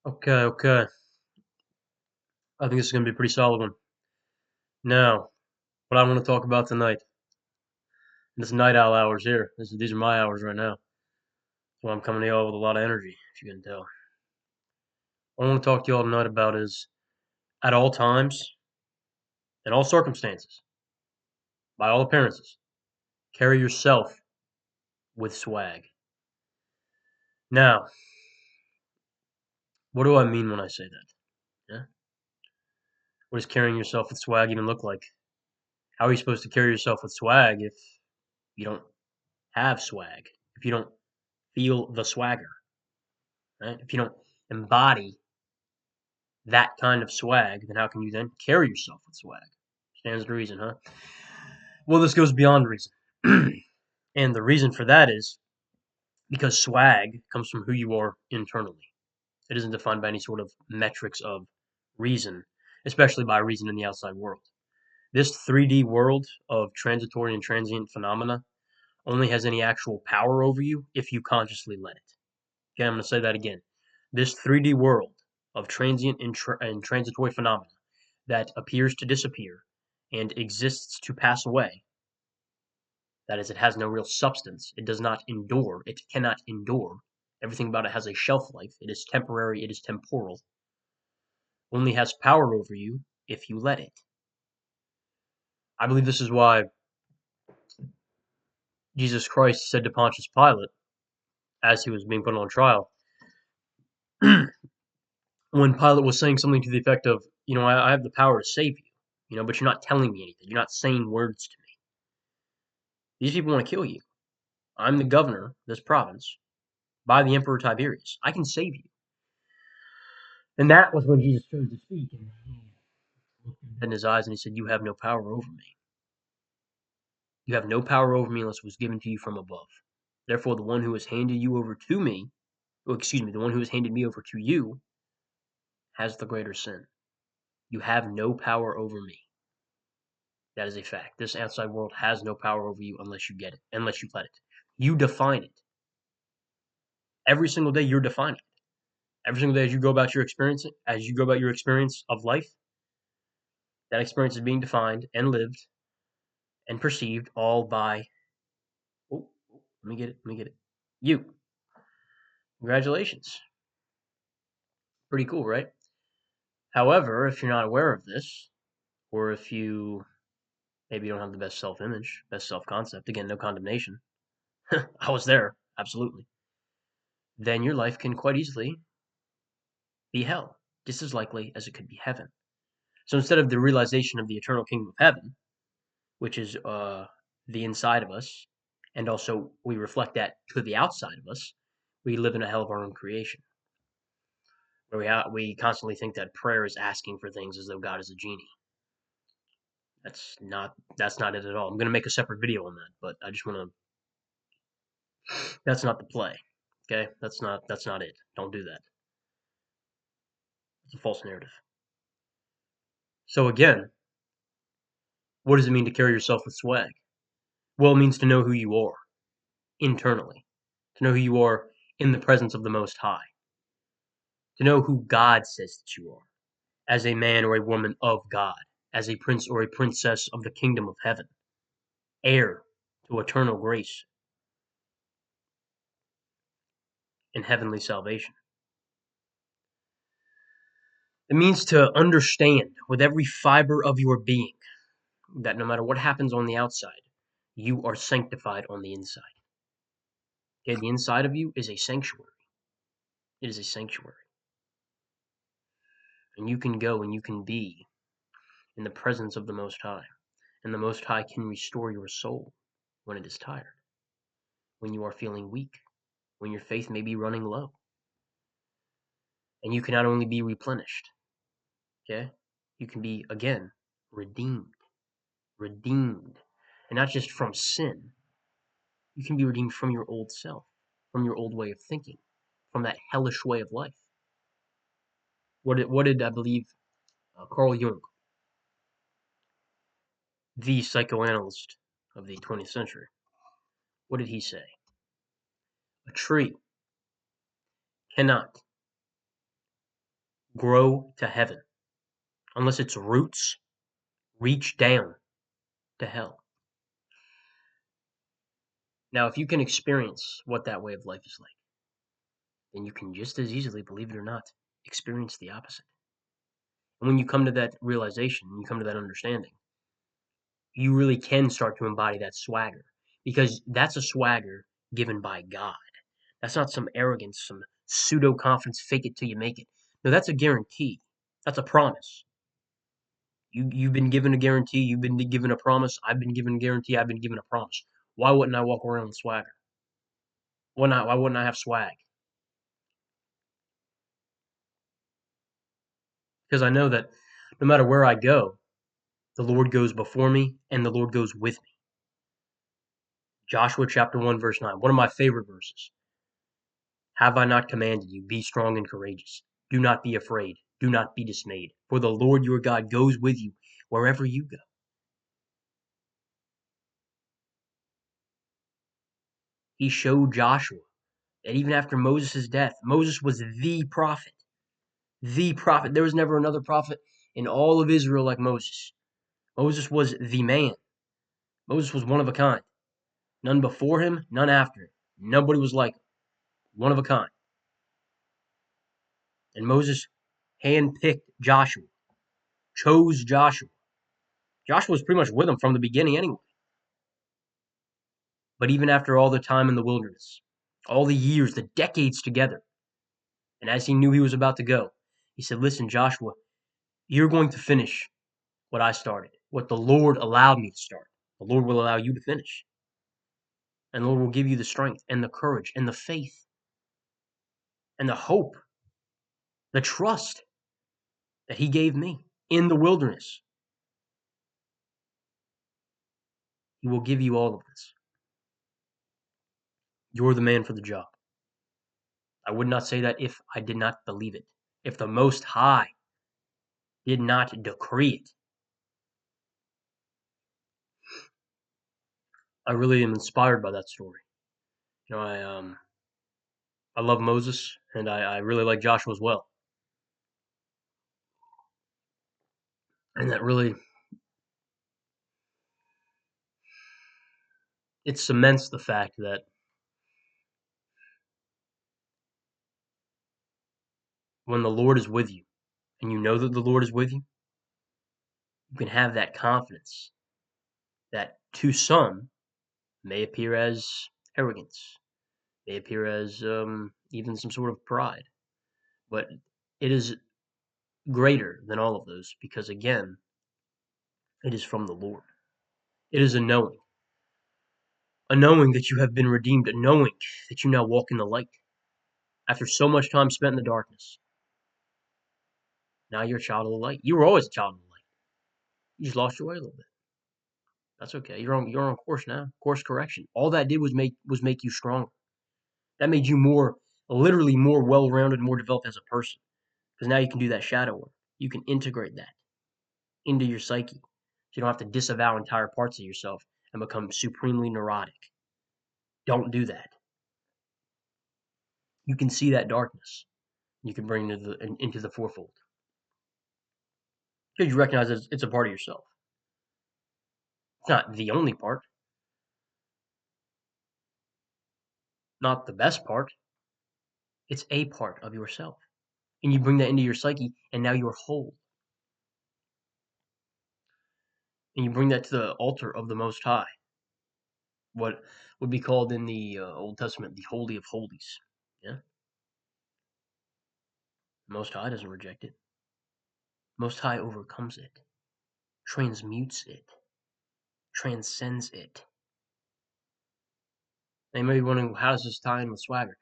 Okay. I think this is going to be a pretty solid one. Now, what I want to talk about tonight, this night owl hours here, these are my hours right now. So I'm coming to y'all with a lot of energy, if you can tell. What I want to talk to y'all tonight about is, at all times, in all circumstances, by all appearances, carry yourself with swag. Now, what do I mean when I say that? Yeah? What does carrying yourself with swag even look like? How are you supposed to carry yourself with swag if you don't have swag? If you don't feel the swagger? Right? If you don't embody that kind of swag, then how can you then carry yourself with swag? Stands to reason, huh? Well, this goes beyond reason. And the reason for that is because swag comes from who you are internally. It isn't defined by any sort of metrics of reason, especially by reason in the outside world. This 3D world of transitory and transient phenomena only has any actual power over you if you consciously let it. Okay, I'm going to say that again. This 3D world of transient and transitory phenomena that appears to disappear and exists to pass away, that is, it has no real substance, it does not endure, it cannot endure, everything about it has a shelf life, it is temporary, it is temporal, only has power over you if you let it. I believe this is why Jesus Christ said to Pontius Pilate, as he was being put on trial, when Pilate was saying something to the effect of, I have the power to save you, but you're not telling me anything. You're not saying words to me. These people want to kill you. I'm the governor of this province by the Emperor Tiberius. I can save you. And that was when Jesus chose to speak. And he looked in his eyes and he said, You have no power over me. You have no power over me unless it was given to you from above. Therefore, the one who has handed you over to me, the one who has handed me over to you, has the greater sin. You have no power over me. That is a fact. This outside world has no power over you unless you get it, unless you let it. You define it. Every single day you're defining it. Every single day as you go about your experience, of life, that experience is being defined and lived and perceived all by, let me get it. You. Congratulations. Pretty cool, right? However, if you're not aware of this, or if you maybe don't have the best self-image, best self-concept, again, no condemnation. I was there, absolutely. Then your life can quite easily be hell, just as likely as it could be heaven. So instead of the realization of the eternal kingdom of heaven, which is the inside of us, and also we reflect that to the outside of us, we live in a hell of our own creation, where we constantly think that prayer is asking for things as though God is a genie. That's not it at all. I'm gonna make a separate video on that, but I just want to. That's not the play. Okay, that's not it. Don't do that. It's a false narrative. So again, what does it mean to carry yourself with swag? Well, it means to know who you are internally, to know who you are in the presence of the Most High, to know who God says that you are, as a man or a woman of God, as a prince or a princess of the kingdom of heaven, heir to eternal grace and heavenly salvation. It means to understand with every fiber of your being that no matter what happens on the outside, you are sanctified on the inside. Okay, the inside of you is a sanctuary. It is a sanctuary. And you can go and you can be in the presence of the Most High. And the Most High can restore your soul when it is tired, when you are feeling weak, when your faith may be running low. And you can not only be replenished, okay? You can be, again, redeemed. Redeemed. And not just from sin. You can be redeemed from your old self, from your old way of thinking, from that hellish way of life. What did I believe Carl Jung, the psychoanalyst of the 20th century, what did he say? A tree cannot grow to heaven unless its roots reach down to hell. Now, if you can experience what that way of life is like, then you can just as easily, believe it or not, experience the opposite. And when you come to that realization, you come to that understanding, you really can start to embody that swagger, because that's a swagger given by God. That's not some arrogance, some pseudo confidence, fake it till you make it. No, that's a guarantee. That's a promise. You've been given a guarantee. You've been given a promise. I've been given a guarantee. I've been given a promise. Why wouldn't I walk around with swagger? Why not? Why wouldn't I have swag? Because I know that no matter where I go, the Lord goes before me and the Lord goes with me. Joshua chapter 1, verse 9, one of my favorite verses. Have I not commanded you, be strong and courageous? Do not be afraid, do not be dismayed, for the Lord your God goes with you wherever you go. He showed Joshua that even after Moses' death, Moses was the prophet. The prophet. There was never another prophet in all of Israel like Moses. Moses was the man. Moses was one of a kind. None before him, none after him. Nobody was like him. One of a kind. And Moses handpicked Joshua, chose Joshua. Joshua was pretty much with him from the beginning anyway. But even after all the time in the wilderness, all the years, the decades together, and as he knew he was about to go, he said, listen, Joshua, you're going to finish what I started, what the Lord allowed me to start. The Lord will allow you to finish. And the Lord will give you the strength and the courage and the faith and the hope, the trust that he gave me in the wilderness. He will give you all of this. You're the man for the job. I would not say that if I did not believe it. If the Most High did not decree it. I really am inspired by that story. You know, I love Moses, and I really like Joshua as well. And that really, it cements the fact that when the Lord is with you, and you know that the Lord is with you, you can have that confidence that to some may appear as arrogance, may appear as even some sort of pride, but it is greater than all of those because, again, it is from the Lord. It is a knowing that you have been redeemed, a knowing that you now walk in the light after so much time spent in the darkness. Now you're a child of the light. You were always a child of the light. You just lost your way a little bit. That's okay. You're on course now. Course correction. All that did was make you stronger. That made you more, literally more well-rounded, more developed as a person. Because now you can do that shadow work. You can integrate that into your psyche. So you don't have to disavow entire parts of yourself and become supremely neurotic. Don't do that. You can see that darkness. You can bring it into the fourfold. Because you recognize it's a part of yourself. It's not the only part. Not the best part. It's a part of yourself. And you bring that into your psyche, and now you're whole. And you bring that to the altar of the Most High. What would be called in the Old Testament the Holy of Holies. Yeah? Most High doesn't reject it. Most High overcomes it, transmutes it, transcends it. Now you may be wondering, how does this tie in with swagger?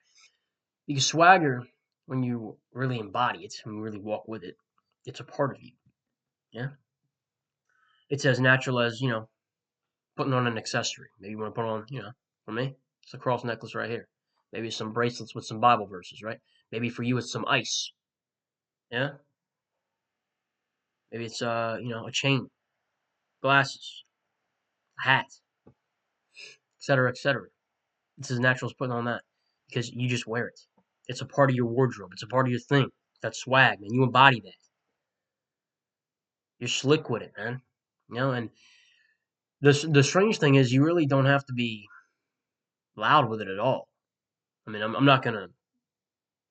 Because swagger, when you really embody it, when you really walk with it, it's a part of you. Yeah? It's as natural as, putting on an accessory. Maybe you want to put on, for me, it's a cross necklace right here. Maybe some bracelets with some Bible verses, right? Maybe for you it's some ice. Yeah? Maybe it's a chain, glasses, a hat, etc., etc. It's as natural as putting on that because you just wear it. It's a part of your wardrobe. It's a part of your thing. that swag, man. You embody that. You're slick with it, man. And the strange thing is, you really don't have to be loud with it at all. I mean, I'm not gonna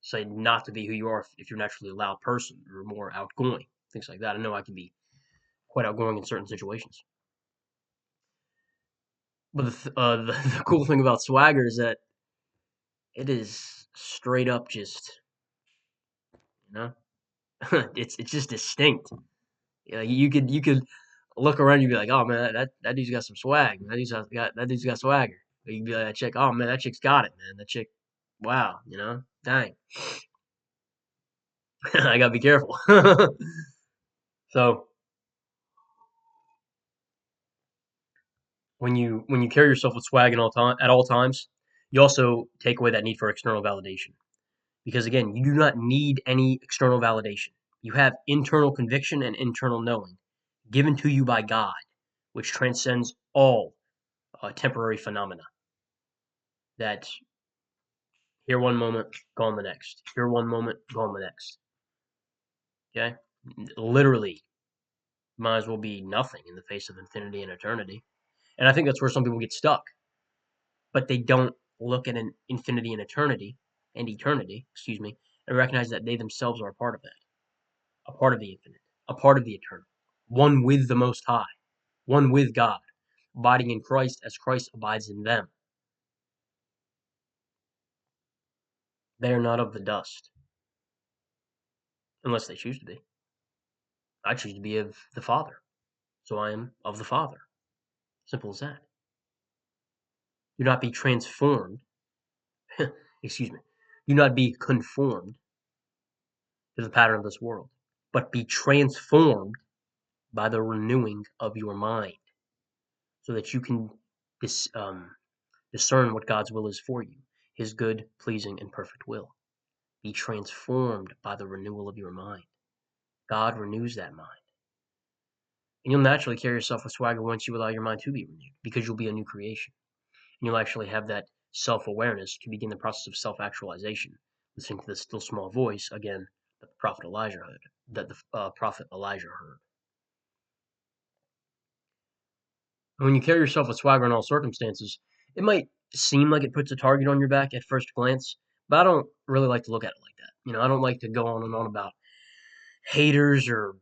say not to be who you are if you're naturally a loud person or more outgoing, things like that. I know I can be quite outgoing in certain situations. But the cool thing about swagger is that it is straight up just, you know, it's just distinct. You could look around, you'd be like, oh man, that dude's got some swag. That dude's got swagger. Or you'd be like, that chick, oh man, that chick's got it, man. That chick, wow, dang. I gotta be careful. So when you carry yourself with swag at all times, you also take away that need for external validation. Because again, you do not need any external validation. You have internal conviction and internal knowing given to you by God, which transcends all temporary phenomena. That here one moment, gone the next. Here one moment, gone the next. Okay? Literally, might as well be nothing in the face of infinity and eternity. And I think that's where some people get stuck. But they don't look at an infinity and eternity, excuse me, and recognize that they themselves are a part of that, a part of the infinite, a part of the eternal, one with the Most High, one with God, abiding in Christ as Christ abides in them. They are not of the dust, unless they choose to be. I choose to be of the Father, so I am of the Father. Simple as that. Do not be transformed, excuse me, do not be conformed to the pattern of this world, but be transformed by the renewing of your mind, so that you can dis, discern what God's will is for you, His good, pleasing, and perfect will. Be transformed by the renewal of your mind. God renews that mind. And you'll naturally carry yourself with swagger once you allow your mind to be renewed, because you'll be a new creation. And you'll actually have that self-awareness to begin the process of self-actualization, listening to the still small voice, again, that the prophet Elijah heard, When you carry yourself with swagger in all circumstances, it might seem like it puts a target on your back at first glance, but I don't really like to look at it like that. I don't like to go on and on about haters or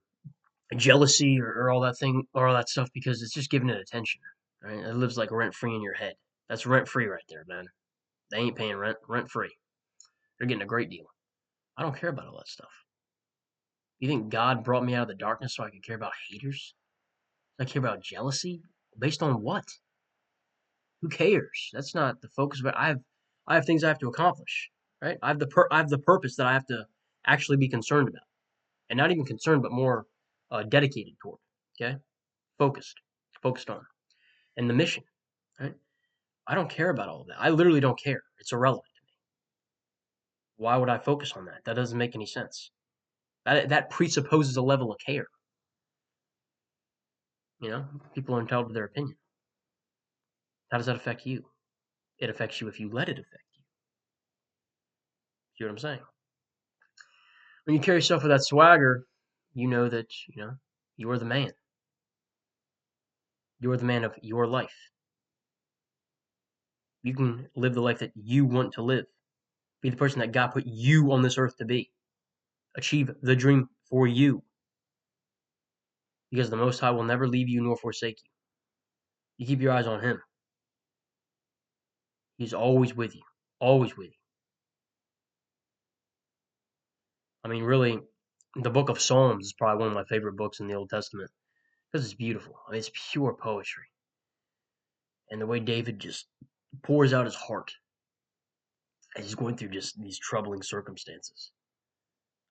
jealousy or all that thing or all that stuff, because it's just giving it attention. Right? It lives like rent free in your head. That's rent free right there, man. They ain't paying rent free. They're getting a great deal. I don't care about all that stuff. You think God brought me out of the darkness so I could care about haters? I care about jealousy? Based on what? Who cares? That's not the focus of it. I have things I have to accomplish, right? I have the purpose that I have to actually be concerned about, and not even concerned, but more dedicated toward. Okay, focused, focused on, and the mission, right? I don't care about all of that. I literally don't care. It's irrelevant to me. Why would I focus on that? That doesn't make any sense. That presupposes a level of care. People are entitled to their opinion. How does that affect you? It affects you if you let it affect you. See what I'm saying? When you carry yourself with that swagger, you know that, you are the man. You are the man of your life. You can live the life that you want to live. Be the person that God put you on this earth to be. Achieve the dream for you. Because the Most High will never leave you nor forsake you. You keep your eyes on Him. He's always with you. Always with you. I mean, really, the book of Psalms is probably one of my favorite books in the Old Testament. Because it's beautiful. I mean, it's pure poetry. And the way David just pours out his heart as he's going through just these troubling circumstances.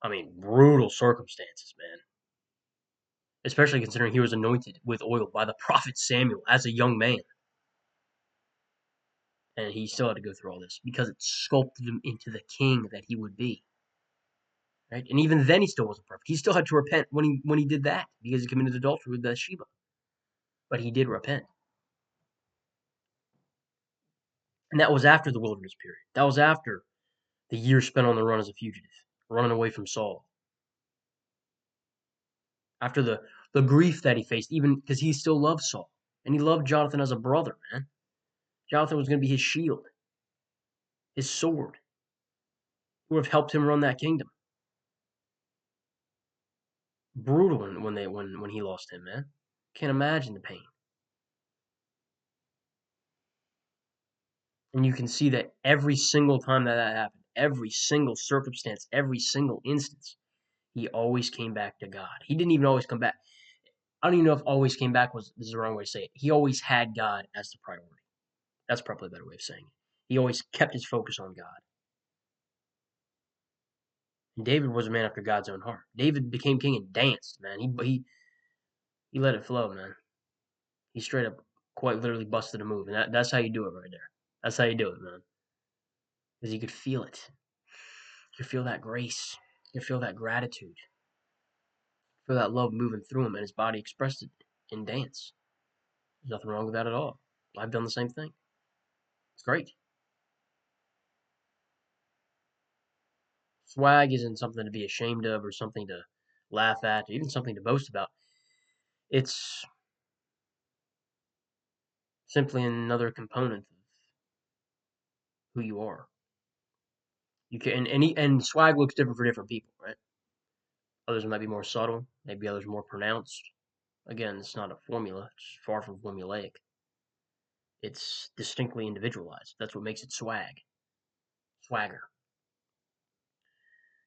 I mean, brutal circumstances, man. Especially considering he was anointed with oil by the prophet Samuel as a young man. And he still had to go through all this because it sculpted him into the king that he would be. Right? And even then he still wasn't perfect. He still had to repent when he did that because he committed adultery with Bathsheba. But he did repent. And that was after the wilderness period. That was after the years spent on the run as a fugitive, running away from Saul, after the grief that he faced, even because he still loved Saul and he loved Jonathan as a brother, man. Jonathan was going to be his shield, his sword. He would have helped him run that kingdom. Brutal when he lost him, man. Can't imagine the pain. And you can see that every single time that happened, every single circumstance, every single instance, he always came back to God. He didn't even always come back. I don't even know if always came back was this is the wrong way to say it. He always had God as the priority. That's probably a better way of saying it. He always kept his focus on God. And David was a man after God's own heart. David became king and danced, man. He let it flow, man. He straight up quite literally busted a move. And that's how you do it right there. That's how you do it, man. Because you could feel it. You could feel that grace. You could feel that gratitude. Feel that love moving through him, and his body expressed it in dance. There's nothing wrong with that at all. I've done the same thing. It's great. Swag isn't something to be ashamed of or something to laugh at or even something to boast about. It's simply another component of who you are. You can and swag looks different for different people, right? Others might be more subtle, maybe others more pronounced. Again, it's not a formula. It's far from formulaic. It's distinctly individualized. That's what makes it swagger.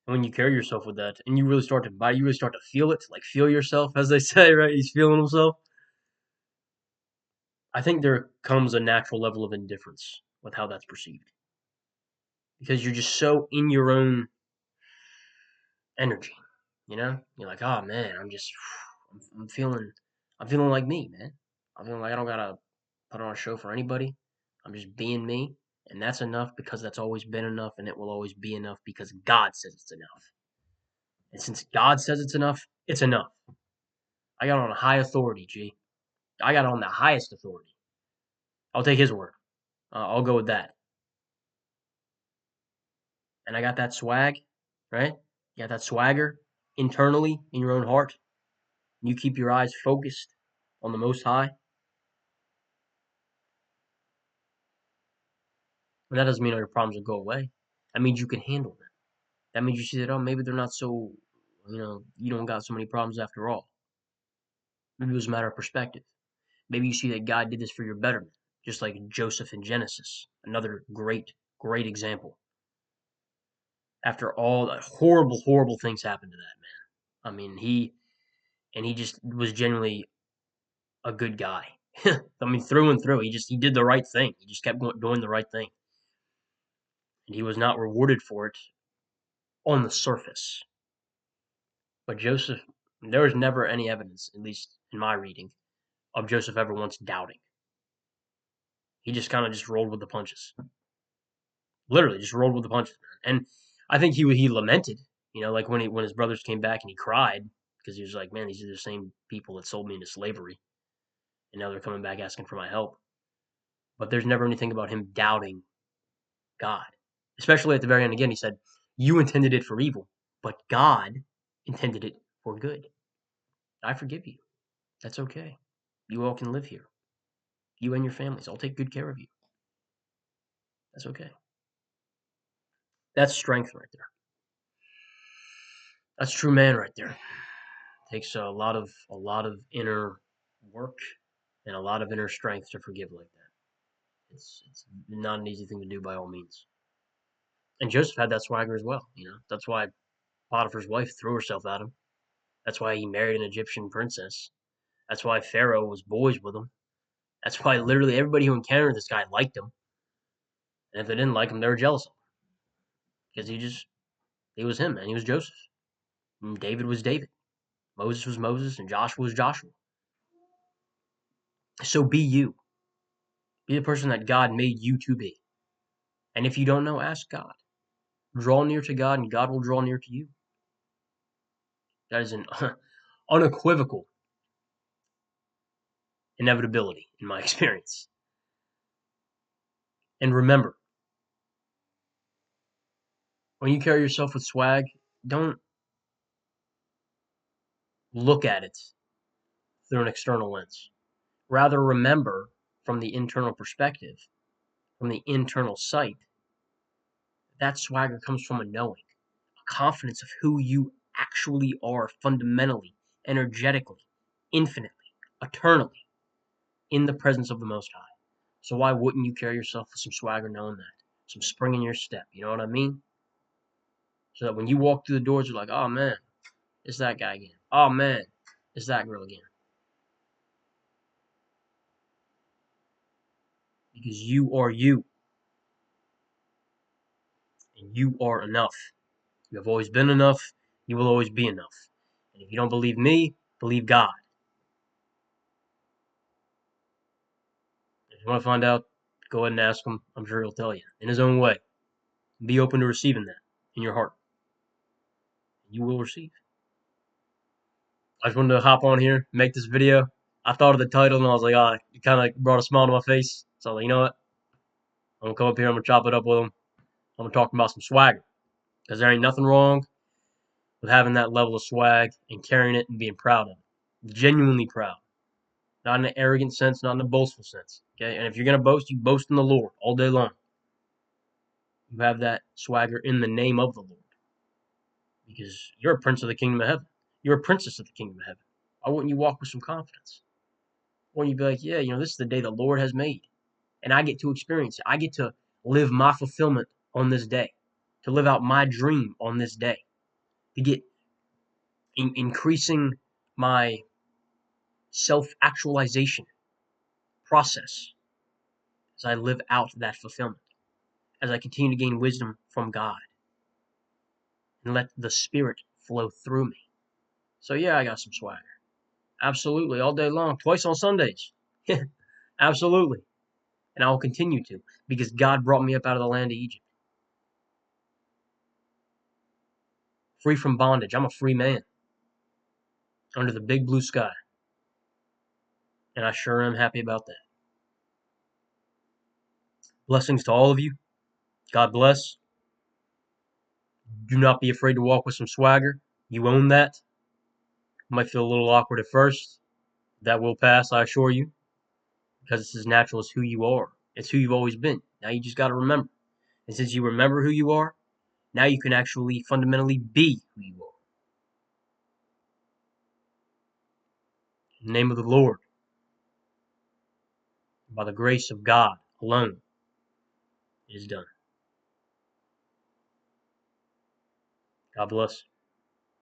And when you carry yourself with that, and you really start to embody, you really start to feel it, like feel yourself, as they say, right? He's feeling himself. I think there comes a natural level of indifference with how that's perceived because you're just so in your own energy. You know, you're like, oh man, I'm feeling like me, man. I'm feeling like I don't gotta put on a show for anybody. I'm just being me, and that's enough because that's always been enough, and it will always be enough because God says it's enough. And since God says it's enough, it's enough. I got on a high authority, G. I got on the highest authority. I'll take his word. I'll go with that. And I got that swag, right? You got that swagger internally in your own heart. You keep your eyes focused on the Most High. And that doesn't mean all your problems will go away. That means you can handle them. That means you see that, oh, maybe they're not so, you don't got so many problems after all. Maybe it was a matter of perspective. Maybe you see that God did this for your betterment, just like Joseph in Genesis. Another great, great example. After all the horrible, horrible things happened to that man. I mean, he just was genuinely a good guy. I mean, through and through, he did the right thing. He just kept doing the right thing, and he was not rewarded for it on the surface. But Joseph, there was never any evidence, at least in my reading, of Joseph ever once doubting. He just kind of just rolled with the punches. Literally, just rolled with the punches, man. And I think he lamented, like when his brothers came back and he cried because he was like, man, these are the same people that sold me into slavery, and now they're coming back asking for my help. But there's never anything about him doubting God. Especially at the very end, again, he said, you intended it for evil, but God intended it for good. I forgive you. That's okay. You all can live here. You and your families. I'll take good care of you. That's okay. That's strength right there. That's true man right there. Takes a lot of inner work and a lot of inner strength to forgive like that. It's not an easy thing to do by all means. And Joseph had that swagger as well. That's why Potiphar's wife threw herself at him. That's why he married an Egyptian princess. That's why Pharaoh was boys with him. That's why literally everybody who encountered this guy liked him. And if they didn't like him, they were jealous of him. Because he was him, man. He was Joseph. And David was David. Moses was Moses, and Joshua was Joshua. So be you. Be the person that God made you to be. And if you don't know, ask God. Draw near to God, and God will draw near to you. That is an unequivocal inevitability in my experience. And remember, when you carry yourself with swag, don't look at it through an external lens. Rather, remember from the internal perspective, from the internal sight, that swagger comes from a knowing, a confidence of who you actually are fundamentally, energetically, infinitely, eternally, in the presence of the Most High. So why wouldn't you carry yourself with some swagger knowing that? Some spring in your step, you know what I mean? So that when you walk through the doors, you're like, oh man, it's that guy again. Oh man, it's that girl again. Because you are you, and you are enough. You have always been enough, you will always be enough. And if you don't believe me, believe God. If you want to find out, go ahead and ask him. I'm sure he'll tell you in his own way. Be open to receiving that in your heart. You will receive. I just wanted to hop on here, make this video. I thought of the title and I was like, it kind of brought a smile to my face. So I was like, you know what? I'm going to come up here, I'm going to chop it up with him. I'm going to talk about some swagger. Because there ain't nothing wrong with having that level of swag and carrying it and being proud of it. Genuinely proud. Not in an arrogant sense, not in a boastful sense. Okay? And if you're going to boast, you boast in the Lord all day long. You have that swagger in the name of the Lord. Because you're a prince of the kingdom of heaven. You're a princess of the kingdom of heaven. Why wouldn't you walk with some confidence? Why wouldn't you be like, yeah, this is the day the Lord has made. And I get to experience it. I get to live my fulfillment on this day. To live out my dream on this day. To get increasing my self-actualization process as I live out that fulfillment. As I continue to gain wisdom from God. And let the Spirit flow through me. So yeah, I got some swagger. Absolutely, all day long, twice on Sundays. Absolutely. And I will continue to, because God brought me up out of the land of Egypt. Free from bondage. I'm a free man. Under the big blue sky. And I sure am happy about that. Blessings to all of you. God bless. Do not be afraid to walk with some swagger. You own that. Might feel a little awkward at first. That will pass, I assure you. Because it's as natural as who you are. It's who you've always been. Now you just got to remember. And since you remember who you are, now you can actually fundamentally be who you are. In the name of the Lord. By the grace of God alone, it is done. God bless.